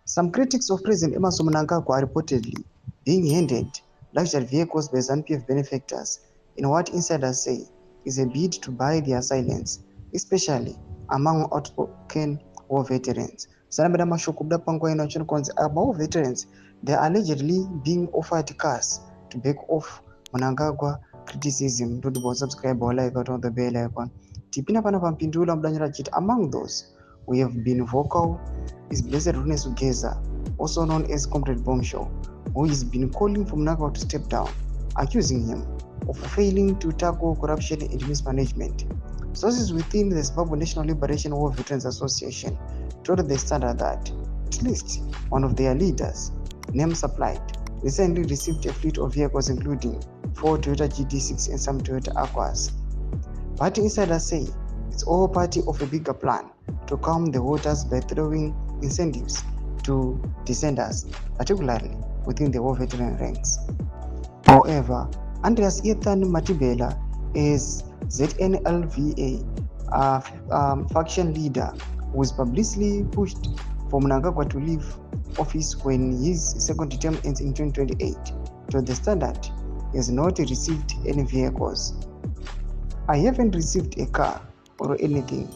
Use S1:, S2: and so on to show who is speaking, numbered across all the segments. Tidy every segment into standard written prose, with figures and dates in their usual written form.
S1: Some critics of President Emmerson Mnangagwa are reportedly being handed luxury vehicles by ZANU-PF benefactors in what insiders say is a bid to buy their silence, especially among outspoken war veterans. Sanabada Mashokubda Pangwa Inochin about veterans, they are allegedly being offered cars to back off Mnangagwa criticism. Don't subscribe or like on the bell icon. Tipina Panapampindula Blanjachit among those we have been vocal is Blessed Runes Ugeza, also known as Comrade Bombshell, who has been calling for Mnangagwa to step down, accusing him of failing to tackle corruption and mismanagement. Sources within the Zimbabwe National Liberation War Veterans Association told the Standard that at least one of their leaders, name supplied, recently received a fleet of vehicles including 4 Toyota GD6 and some Toyota Aquas. Party insiders say it's all part of a bigger plan to calm the waters by throwing incentives to dissenters, particularly within the war veteran ranks. However, Andreas Ethan Matibela is ZNLVA, faction leader who was publicly pushed for Mnangagwa to leave office when his second term ends in 2028. To the Standard, he has not received any vehicles. I haven't received a car or anything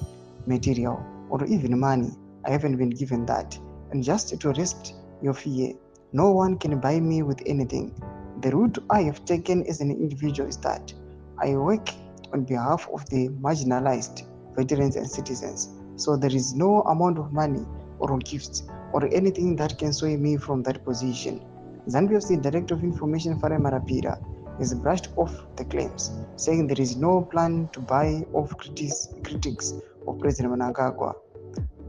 S1: material or even money. I haven't been given that. And just to rest your fear, no one can buy me with anything. The route I have taken as an individual is that I work on behalf of the marginalized veterans and citizens. So there is no amount of money or gifts or anything that can sway me from that position. ZANU-PF Director of Information Farai Marapira has brushed off the claims, saying there is no plan to buy off critics of President Mnangagwa.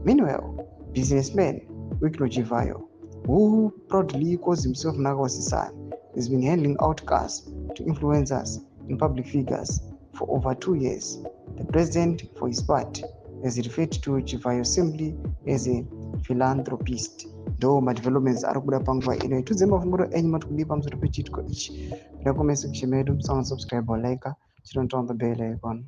S1: Meanwhile, businessman Wikno Chivayo, who proudly calls himself Mnangagwa's son, has been handing out cars to influencers and public figures for over 2 years. The president, for his part, has referred to Chivayo simply as a philanthropist. Though my developments are good upon by in a to them of more animal to be pumps repeated coach. Recommend section made some subscribe or like, turn on the bell icon.